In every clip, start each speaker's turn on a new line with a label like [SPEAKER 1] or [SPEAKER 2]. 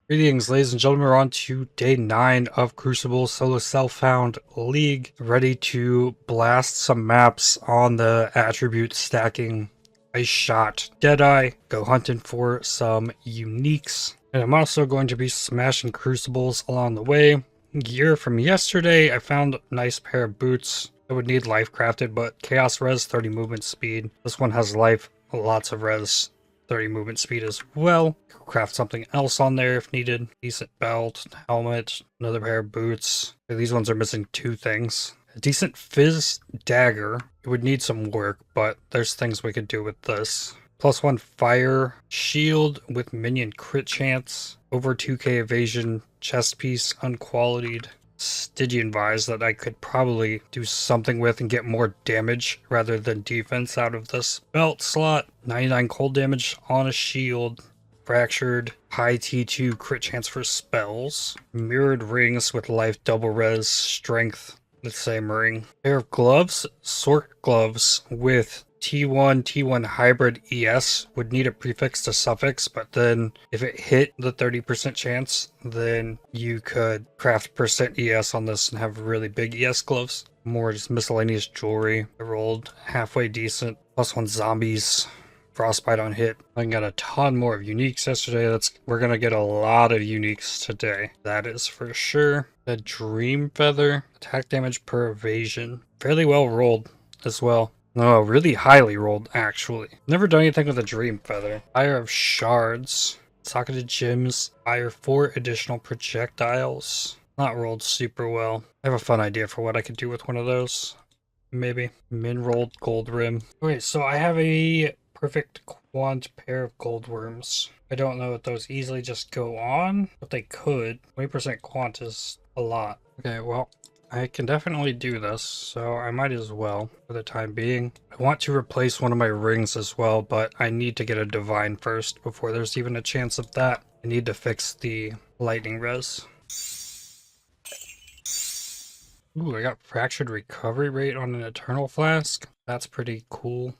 [SPEAKER 1] Greetings, ladies and gentlemen. We're on to day 9 of Crucible Solo Self-Found League. Ready to blast some maps on the attribute stacking ice shot Deadeye. Go hunting for some uniques. And I'm also going to be smashing crucibles along the way. Gear from yesterday, I found a nice pair of boots. I would need life crafted, but chaos res, 30 movement speed. This one has life, lots of res. 30 movement speed as well. Craft something else on there if needed. Decent belt, helmet, another pair of boots. These ones are missing 2 things. A decent fizz dagger. It would need some work, but there's things we could do with this. +1 fire shield with minion crit chance. Over 2k evasion, chest piece, unqualitied. Stygian vise that I could probably do something with and get more damage rather than defense out of this belt slot. 99 cold damage on a shield. Fractured, high T2 crit chance for spells. Mirrored rings with life double res, strength, the same ring. Pair of gloves, Sork gloves with T1 hybrid ES would need a prefix to suffix, but then if it hit the 30% chance, then you could craft %ES on this and have really big ES gloves. More just miscellaneous jewelry. I rolled halfway decent. +1 zombies. Frostbite on hit. I got a ton more of uniques yesterday. We're gonna get a lot of uniques today. That is for sure. The dream feather. Attack damage per evasion. Fairly well rolled as well. No, really highly rolled, actually. Never done anything with a dream feather. Fire of shards. Socketed gems. Fire 4 additional projectiles. Not rolled super well. I have a fun idea for what I could do with one of those. Maybe. Min rolled gold rim. Okay, so I have a perfect quant pair of gold worms. I don't know if those easily just go on, but they could. 20% quant is a lot. Okay, well, I can definitely do this, so I might as well for the time being. I want to replace one of my rings as well, but I need to get a divine first before there's even a chance of that. I need to fix the lightning res. Ooh, I got fractured recovery rate on an eternal flask. That's pretty cool.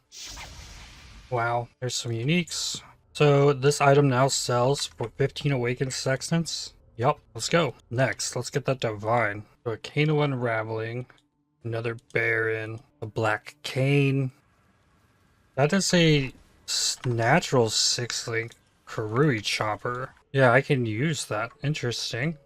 [SPEAKER 1] Wow, there's some uniques. So this item now sells for 15 awakened sextants. Yup, let's go. Next, let's get that divine. So a Kano unraveling, another Baron, a black cane. That is a natural 6-link Karui chopper. Yeah, I can use that. Interesting.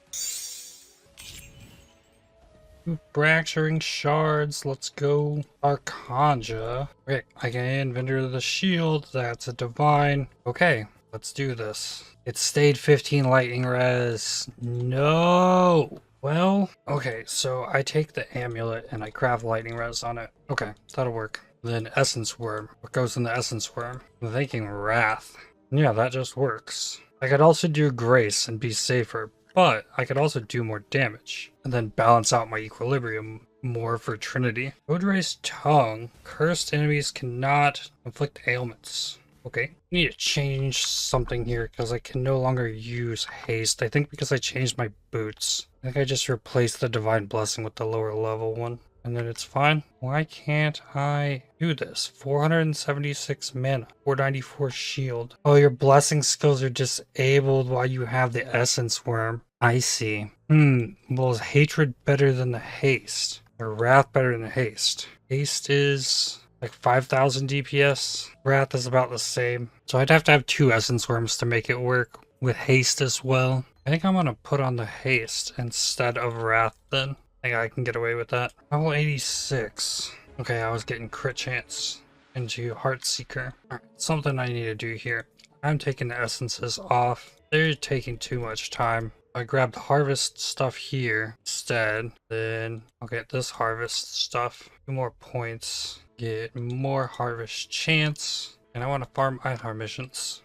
[SPEAKER 1] Fracturing shards, let's go. Archanja. Okay, I can vendor the shield. That's a divine. Okay, let's do this. It stayed 15 lightning res. No. Well, okay, so I take the amulet and I craft lightning res on it. Okay, that'll work. Then essence worm. What goes in the essence worm? I'm thinking wrath. Yeah, that just works. I could also do grace and be safer, but I could also do more damage and then balance out my equilibrium more for Trinity. Odrace tongue. Cursed enemies cannot inflict ailments. Okay, I need to change something here because I can no longer use haste. I think because I changed my boots. I think I just replaced the divine blessing with the lower level one. And then it's fine. Why can't I do this? 476 mana, 494 shield. Oh, your blessing skills are disabled while you have the essence worm. I see. Well, is hatred better than the haste? Or wrath better than the haste? Haste is like 5,000 DPS. Wrath is about the same. So I'd have to have 2 essence worms to make it work with haste as well. I think I'm gonna put on the haste instead of wrath then. I think I can get away with that. Level 86. Okay, I was getting crit chance into Heartseeker. Alright, something I need to do here. I'm taking the essences off. They're taking too much time. I grabbed harvest stuff here instead. Then I'll get this harvest stuff. 2 more points. Get more harvest chance. And I want to farm Einhar missions.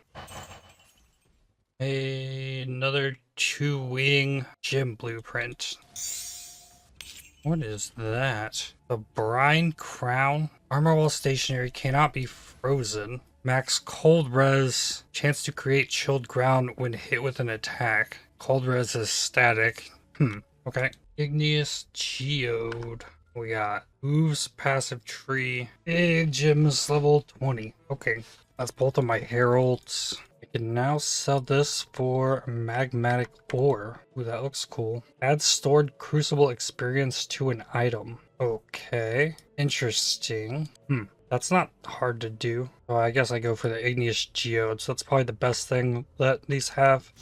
[SPEAKER 1] Another 2-wing gem blueprint. What is that? The brine crown. Armor while stationary cannot be frozen. Max cold res. Chance to create chilled ground when hit with an attack. Cold res is static. Okay. Igneous geode. We got moves, passive tree. Big gems level 20. Okay. That's both of my heralds. I can now sell this for magmatic ore. Ooh, that looks cool. Add stored crucible experience to an item. Okay, interesting. That's not hard to do. Oh, I guess I go for the igneous geodes. That's probably the best thing that these have.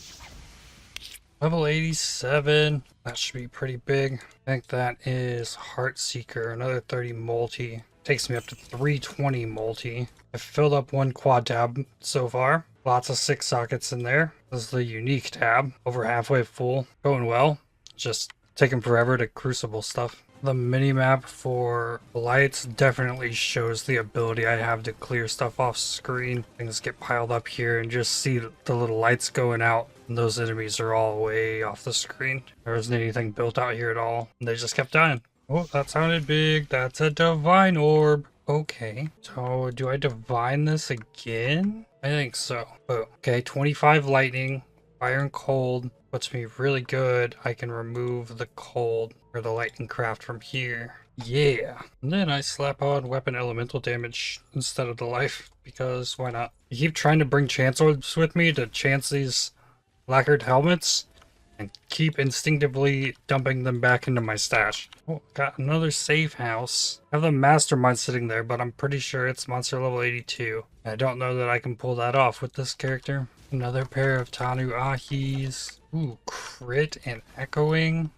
[SPEAKER 1] Level 87. That should be pretty big. I think that is Heartseeker. Another 30 multi. Takes me up to 320 multi. I've filled up one quad tab so far. Lots of 6 sockets in there. This is the unique tab. Over halfway full. Going well. Just taking forever to crucible stuff. The minimap for lights definitely shows the ability I have to clear stuff off screen. Things get piled up here and just see the little lights going out. And those enemies are all way off the screen. There isn't anything built out here at all. They just kept dying. Oh, that sounded big. That's a divine orb. Okay, so do I divine this again? I think so. Oh, okay, 25 lightning, fire and cold. Puts me really good. I can remove the cold or the lightning craft from here. Yeah. And then I slap on weapon elemental damage instead of the life, because why not? I keep trying to bring chance orbs with me to chance these lacquered helmets and keep instinctively dumping them back into my stash. Oh, got another safe house. I have the mastermind sitting there, but I'm pretty sure it's monster level 82. I don't know that I can pull that off with this character. Another pair of Tanu Ahis. Ooh, crit and echoing.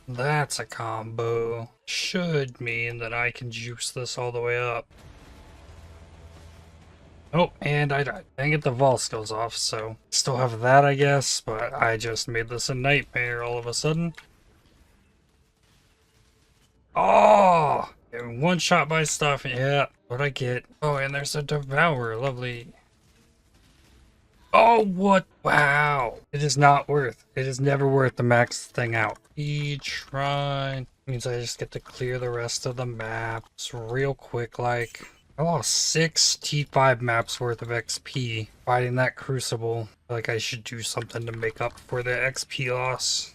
[SPEAKER 1] That's a combo. Should mean that I can juice this all the way up. Oh, and I died. Dang it, the Vaal skills off, so still have that, I guess, but I just made this a nightmare all of a sudden. Oh! Getting one shot by stuff, yeah. What'd I get? Oh, and there's a Devourer, lovely. Oh, what? Wow. It is not worth. It is never worth the max thing out. Shrine. Means I just get to clear the rest of the maps real quick, like. I lost 6 T5 maps worth of XP fighting that Crucible. I feel like I should do something to make up for the XP loss,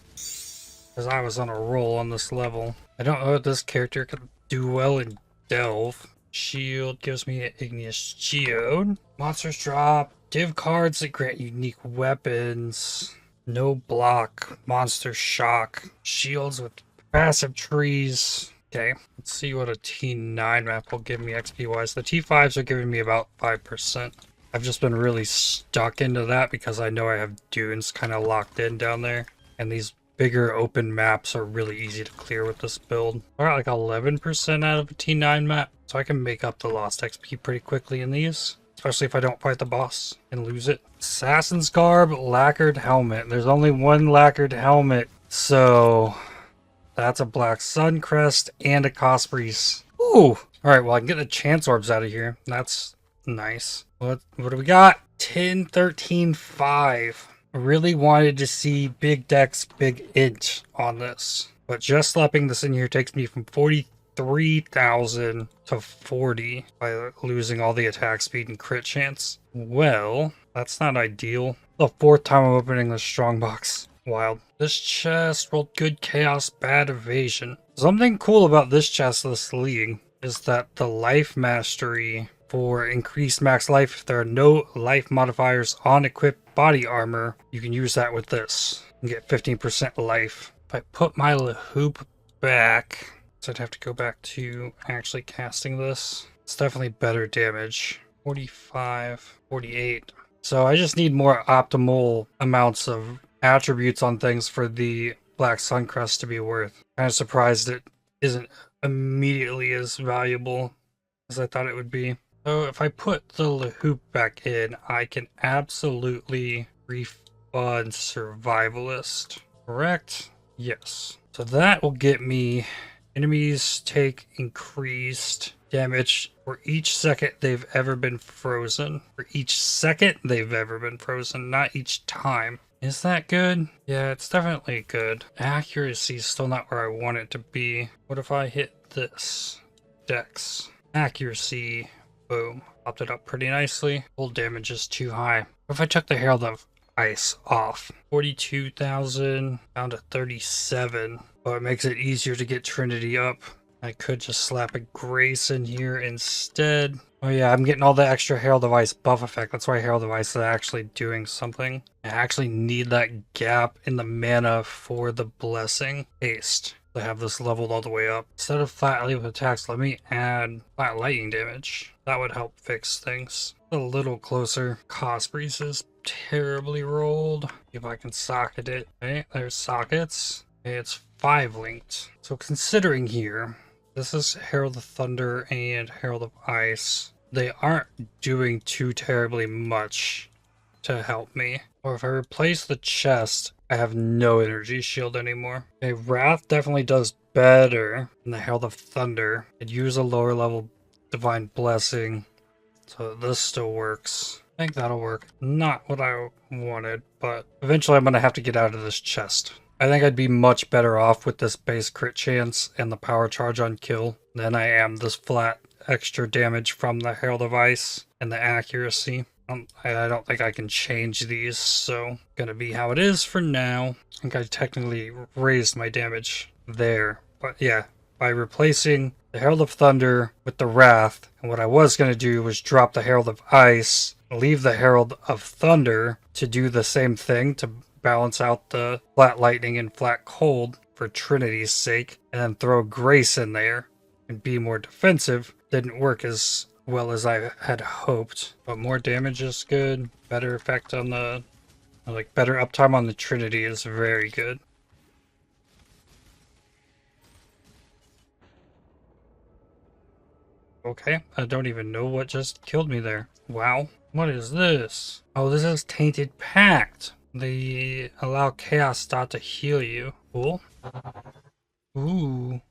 [SPEAKER 1] because I was on a roll on this level. I don't know if this character can do well in Delve. Shield gives me an Igneous Geode. Monsters drop div cards that grant unique weapons. No block. Monster shock. Shields with passive trees. Okay, let's see what a T9 map will give me XP-wise. The T5s are giving me about 5%. I've just been really stuck into that because I know I have dunes kind of locked in down there. And these bigger open maps are really easy to clear with this build. I got like 11% out of a T9 map, so I can make up the lost XP pretty quickly in these. Especially if I don't fight the boss and lose it. Assassin's Garb, Lacquered Helmet. There's only one Lacquered Helmet, so that's a Black Sun Crest and a Cosprey's. Ooh! Alright, well I can get the Chance Orbs out of here. That's nice. What do we got? 10, 13, 5. I really wanted to see big dex, big int on this. But just slapping this in here takes me from 43,000 to 40 by losing all the attack speed and crit chance. Well, that's not ideal. The 4th time I'm opening this strong box. Wild. This chest rolled good chaos, bad evasion. Something cool about this chest this league is that the life mastery for increased max life, if there are no life modifiers on equipped body armor, you can use that with this and get 15% life. If I put my Lahoop back, so I'd have to go back to actually casting this. It's definitely better damage. 45, 48. So I just need more optimal amounts of attributes on things for the Black Suncrest to be worth. Kind of surprised it isn't immediately as valuable as I thought it would be. So if I put the Lahoop back in, I can absolutely refund Survivalist. Correct? Yes. So that will get me enemies take increased damage for each second they've ever been frozen. For each second they've ever been frozen, not each time. Is that good? Yeah, it's definitely good. Accuracy is still not where I want it to be. What if I hit this? Dex. Accuracy. Boom. Popped it up pretty nicely. Full damage is too high. What if I took the Herald of Ice off? 42,000 down to 37. Oh, it makes it easier to get Trinity up. I could just slap a Grace in here instead. Oh yeah, I'm getting all the extra Herald of Ice buff effect. That's why Herald of Ice is actually doing something. I actually need that gap in the mana for the Blessing. Haste. To have this leveled all the way up. Instead of flat leap attacks, let me add flat lightning damage. That would help fix things. A little closer. Cost Breeze is terribly rolled. See if I can socket it. Okay, there's sockets. Okay, it's 5 linked. So considering here, this is Herald of Thunder and Herald of Ice. They aren't doing too terribly much to help me. Or if I replace the chest, I have no energy shield anymore. Okay, Wrath definitely does better than the Herald of Thunder. I'd use a lower level Divine Blessing, so this still works. I think that'll work. Not what I wanted, but eventually I'm gonna have to get out of this chest. I think I'd be much better off with this base crit chance and the power charge on kill than I am this flat extra damage from the Herald of Ice and the accuracy. I don't think I can change these, so gonna be how it is for now. I think I technically raised my damage there, but yeah, by replacing the Herald of Thunder with the Wrath, and what I was gonna do was drop the Herald of Ice, leave the Herald of Thunder to do the same thing to balance out the flat lightning and flat cold for Trinity's sake, and then throw Grace in there and be more defensive. Didn't work as well as I had hoped, but more damage is good. Better effect on the, like, better uptime on the Trinity is very good. Okay, I don't even know what just killed me there. Wow, what is this? Oh, this is Tainted Pact. They allow Chaos Dot to heal you. Cool. Ooh.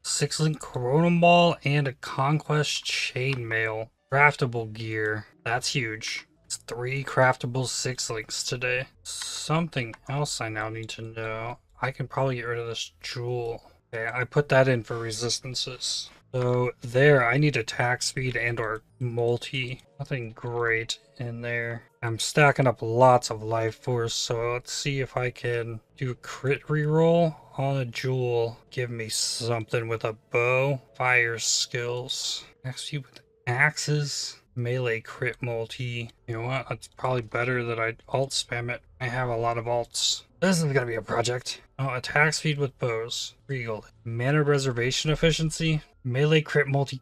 [SPEAKER 1] 6-link Corona Ball and a Conquest Chainmail. Craftable gear. That's huge. It's 3 craftable 6-links today. Something else I now need to know. I can probably get rid of this jewel. Okay, I put that in for resistances. So there, I need attack speed and or multi. Nothing great in there. I'm stacking up lots of life force, so let's see if I can do a crit reroll on a jewel. Give me something with a bow. Fire skills. Actually with axes. Melee crit multi. You know what? It's probably better that I alt spam it. I have a lot of alts. This is gonna be a project. Oh, attack speed with bows. Regal. Mana reservation efficiency. Melee crit multi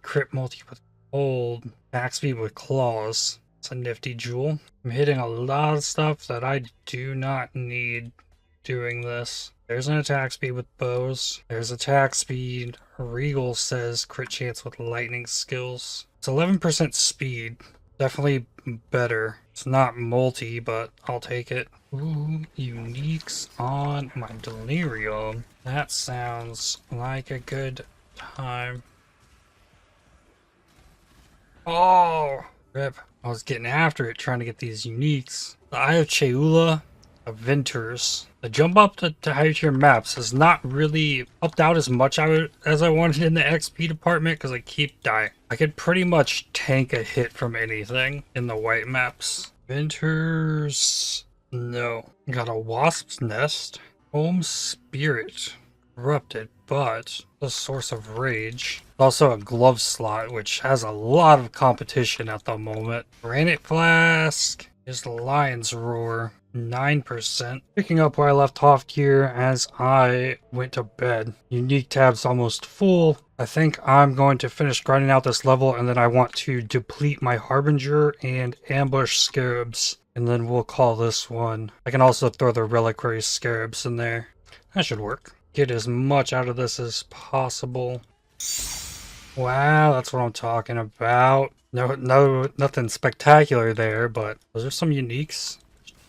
[SPEAKER 1] with hold. Attack speed with claws. It's a nifty jewel. I'm hitting a lot of stuff that I do not need doing this. There's an attack speed with bows. There's attack speed. Regal says crit chance with lightning skills. It's 11% speed. Definitely better. It's not multi, but I'll take it. Ooh, uniques on my delirium. That sounds like a good time. Oh, rip. I was getting after it, trying to get these uniques. The Eye of Cheula, of Venters. The jump up to higher tier maps has not really helped out as much as I wanted in the XP department because I keep dying. I could pretty much tank a hit from anything in the white maps. Venters, no. Got a Wasp's Nest. Home Spirit. Corrupted, but the Source of Rage. Also a glove slot, which has a lot of competition at the moment. Granite Flask is the Lion's Roar. 9%. Picking up where I left off here as I went to bed. Unique tab's almost full. I think I'm going to finish grinding out this level, and then I want to deplete my Harbinger and ambush Scarabs, and then we'll call this one. I can also throw the Reliquary Scarabs in there. That should work. Get as much out of this as possible. Wow, that's what I'm talking about. Nothing spectacular there, but those are some uniques.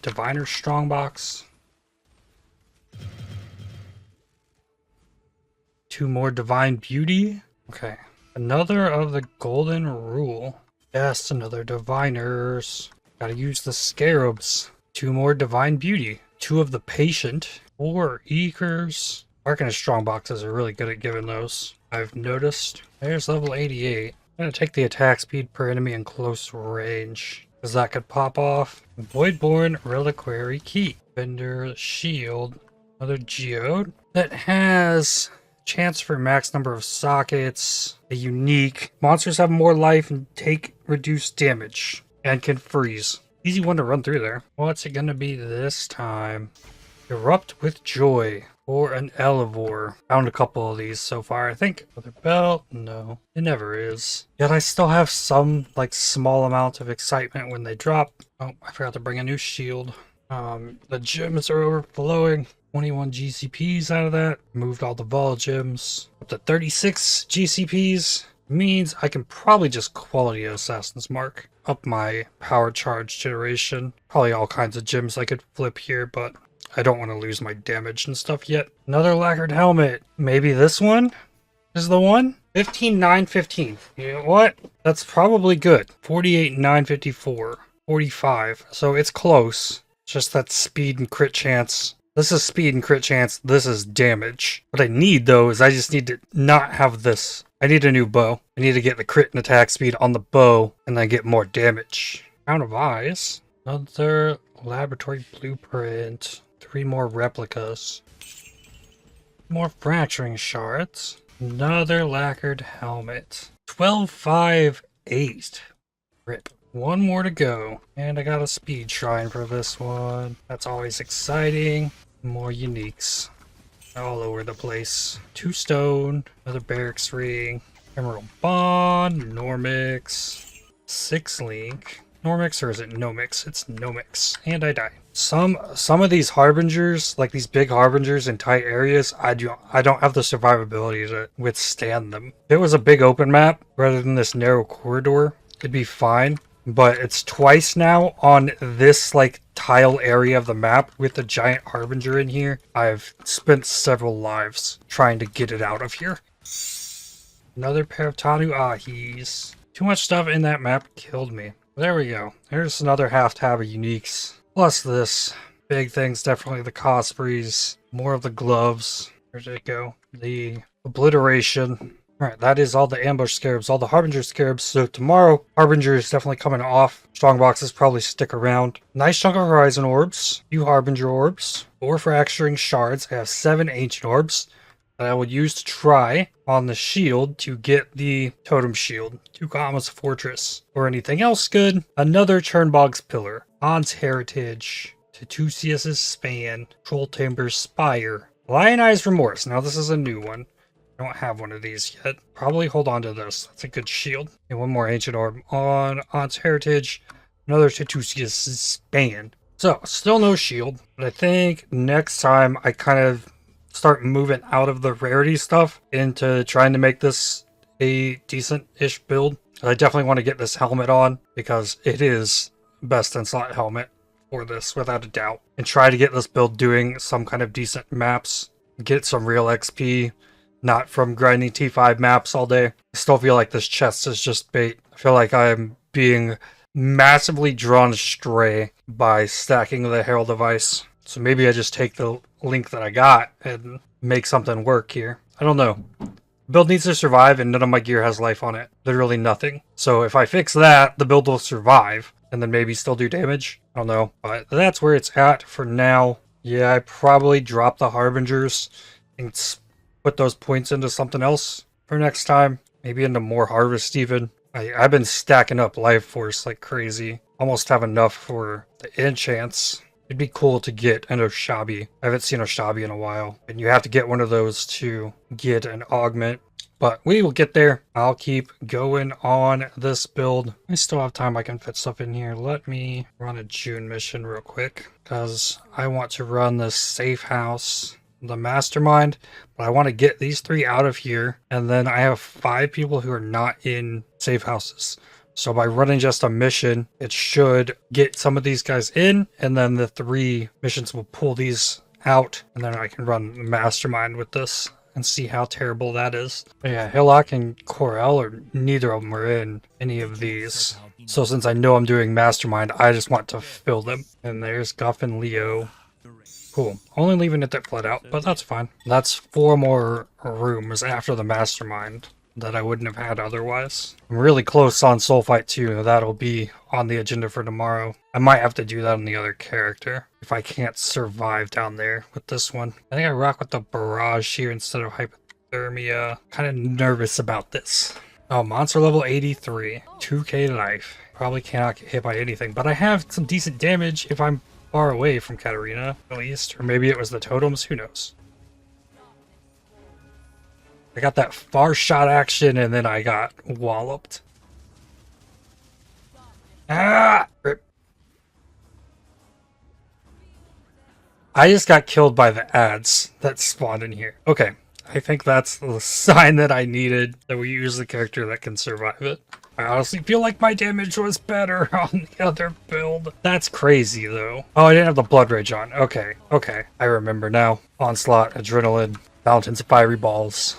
[SPEAKER 1] Diviner Strongbox. 2 more Divine Beauty. Okay. Another of the Golden Rule. Yes, another Diviners. Gotta use the Scarabs. 2 more Divine Beauty. 2 of the Patient. 4 Eekers. Arcanist Strongboxes are really good at giving those, I've noticed. There's level 88. I'm gonna take the attack speed per enemy in close range, because that could pop off. Voidborn Reliquary Key. Vendor Shield. Another Geode that has chance for max number of sockets, a unique. Monsters have more life and take reduced damage, and can freeze. Easy one to run through there. What's it gonna be this time? Erupt with Joy, or an Elevore. Found a couple of these so far, I think. Other belt? No, it never is. Yet I still have some, like, small amount of excitement when they drop. Oh, I forgot to bring a new shield. The gems are overflowing. 21 GCPs out of that. Moved all the Vaal gems. Up to 36 GCPs. Means I can probably just quality Assassin's Mark. Up my power charge generation. Probably all kinds of gems I could flip here, but I don't want to lose my damage and stuff yet. Another lacquered helmet. Maybe this one is the one? 15,915. You know what? That's probably good. 48,954. 45. So it's close. Just that speed and crit chance. This is speed and crit chance. This is damage. What I need, though, is I just need to not have this. I need a new bow. I need to get the crit and attack speed on the bow, and then get more damage. Crown of Eyes. Another laboratory blueprint. 3 more replicas. More fracturing shards. Another lacquered helmet. 12,508. Rip. One more to go. And I got a speed shrine for this one. That's always exciting. More uniques. All over the place. 2 stone. Another barracks ring. Emerald Bond. Normix. 6 link. Normix, or is it Nomix? It's Nomix. And I die. Some of these harbingers, like these big harbingers in tight areas, I don't have the survivability to withstand them. If it was a big open map rather than this narrow corridor, it'd be fine. But it's twice now on this like tile area of the map with the giant harbinger in here. I've spent several lives trying to get it out of here. Another pair of Tanu Ahis. Too much stuff in that map killed me. There we go. There's another half tab of uniques. Plus this. Big things, definitely the Cospreys. More of the gloves. Where did it go? The obliteration. Alright, that is all the ambush scarabs, all the harbinger scarabs. So tomorrow, harbinger is definitely coming off. Strong boxes probably stick around. Nice chunk of horizon orbs. Few harbinger orbs. 4 fracturing shards. I have 7 ancient orbs that I will use to try on the shield to get the totem shield. 2 commas fortress. Or anything else good. Another Chernbog's pillar. Han's heritage. Tutusius's span. Troll Timber's spire. Lionized remorse. Now this is a new one. I don't have one of these yet. Probably hold on to this. That's a good shield. And 1 more ancient orb on Aunt's heritage. Another Tutusius's span. So still no shield. But I think next time I kind of start moving out of the rarity stuff into trying to make this a decent-ish build. I definitely want to get this helmet on because it is best in slot helmet for this without a doubt. And try to get this build doing some kind of decent maps. Get some real XP. Not from grinding T5 maps all day. I still feel like this chest is just bait. I feel like I'm being massively drawn astray by stacking the Herald device. So maybe I just take the link that I got and make something work here. I don't know. The build needs to survive and none of my gear has life on it. Literally nothing. So if I fix that, the build will survive and then maybe still do damage. I don't know. But that's where it's at for now. Yeah, I probably drop the Harbingers and put those points into something else for next time. Maybe into more Harvest even. I've been stacking up Life Force like crazy. Almost have enough for the enchants. It'd be cool to get an Oshabi. I haven't seen Oshabi in a while. And you have to get one of those to get an augment. But we will get there. I'll keep going on this build. I still have time I can fit stuff in here. Let me run a June mission real quick. Because I want to run this safe house. The mastermind, but I want to get these 3 out of here, and then I have 5 people who are not in safe houses. So by running just a mission, it should get some of these guys in, and then the 3 missions will pull these out, and then I can run the mastermind with this and see how terrible that is. But yeah, Hillock and Corel, or neither of them are in any of these. So since I know I'm doing mastermind, I just want to fill them. And there's Guff and Leo. Cool. Only leaving it that flat out, but that's fine. That's 4 more rooms after the mastermind that I wouldn't have had otherwise. I'm really close on Soul Fight 2. That'll be on the agenda for tomorrow. I might have to do that on the other character if I can't survive down there with this one. I think I rock with the Barrage here instead of hypothermia. Kind of nervous about this. Oh, monster level 83. 2k life. Probably cannot get hit by anything, but I have some decent damage if I'm far away from Katarina, at least. Or maybe it was the totems, who knows. I got that far shot action and then I got walloped. Ah! Rip. I just got killed by the ads that spawned in here. Okay, I think that's the sign that I needed, that we use the character that can survive it. I honestly feel like my damage was better on the other build. That's crazy, though. Oh, I didn't have the Blood Rage on. Okay, I remember now. Onslaught, Adrenaline, Fountains of Fiery Balls.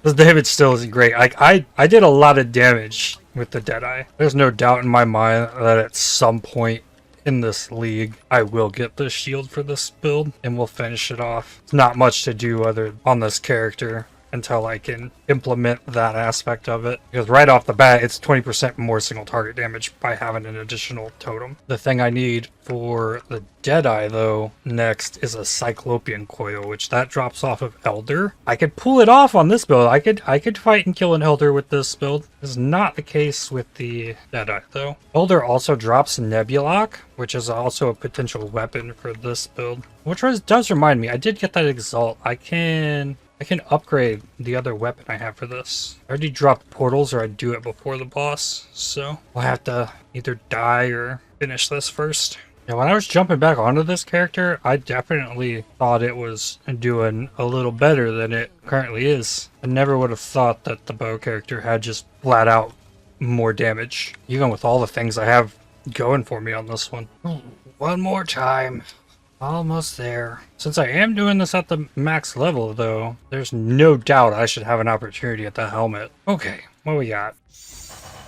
[SPEAKER 1] The damage still isn't great. I did a lot of damage with the Deadeye. There's no doubt in my mind that at some point in this league, I will get the shield for this build, and we'll finish it off. It's not much to do other on this character until I can implement that aspect of it. Because right off the bat, it's 20% more single target damage by having an additional totem. The thing I need for the Deadeye, though, next is a Cyclopean Coil, which that drops off of Elder. I could pull it off on this build. I could fight and kill an Elder with this build. This is not the case with the Deadeye, though. Elder also drops Nebulock, which is also a potential weapon for this build. Which does remind me, I did get that Exalt. I can upgrade the other weapon I have for this. I already dropped portals, or I'd do it before the boss, so I'll have to either die or finish this first. Yeah, when I was jumping back onto this character, I definitely thought it was doing a little better than it currently is. I never would have thought that the bow character had just flat out more damage, even with all the things I have going for me on this one. One more time. Almost there. Since I am doing this at the max level, though, there's no doubt I should have an opportunity at the helmet. Okay, what we got?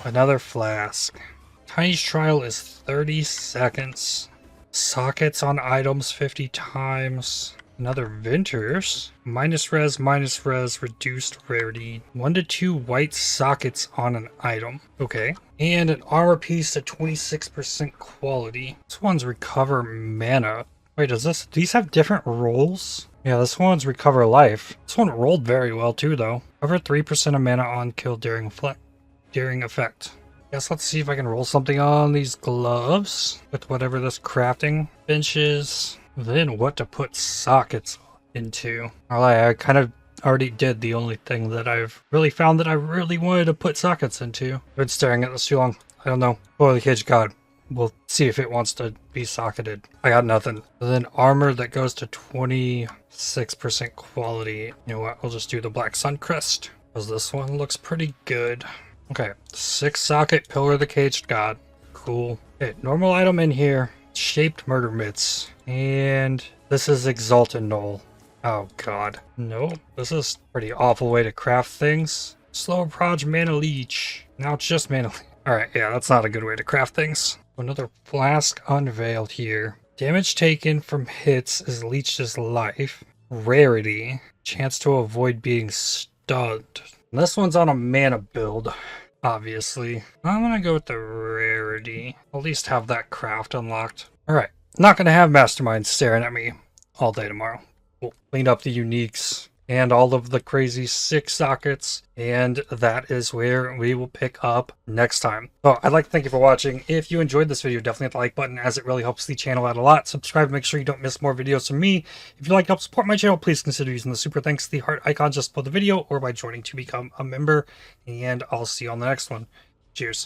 [SPEAKER 1] Another flask. Tiny's trial is 30 seconds. Sockets on items 50 times. Another Venters. Minus res, reduced rarity. 1 to 2 white sockets on an item. Okay. And an armor piece at 26% quality. This one's recover mana. Wait, these have different rolls? Yeah, this one's recover life. This one rolled very well too, though. Cover 3% of mana on kill during effect. Guess let's see if I can roll something on these gloves with whatever this crafting benches. Then what to put sockets into. Alright, I kind of already did the only thing that I've really found that I really wanted to put sockets into. I've been staring at this too long. I don't know. Oh, the cage god. We'll see if it wants to be socketed. I got nothing. And then armor that goes to 26% quality. You know what? We'll just do the Black Sun Crest, because this one looks pretty good. Okay, 6 socket Pillar of the Caged God. Cool. Okay, normal item in here. Shaped Murder Mitts. And this is Exalted Knoll. Oh god. No, this is a pretty awful way to craft things. Slow Proj Mana Leech. Now it's just Mana Leech. Alright, yeah, that's not a good way to craft things. Another flask unveiled here. Damage taken from hits is leached as life. Rarity. Chance to avoid being stunned. And this one's on a mana build, obviously. I'm gonna go with the rarity. At least have that craft unlocked. Alright, not gonna have masterminds staring at me all day tomorrow. We'll clean up the uniques and all of the crazy 6 sockets, and that is where we will pick up next time. So I'd like to thank you for watching. If you enjoyed this video, definitely hit the like button, as it really helps the channel out a lot. Subscribe to make sure you don't miss more videos from me. If you'd like to help support my channel, please consider using the super thanks, the heart icon just below the video, or by joining to become a member, and I'll see you on the next one. Cheers.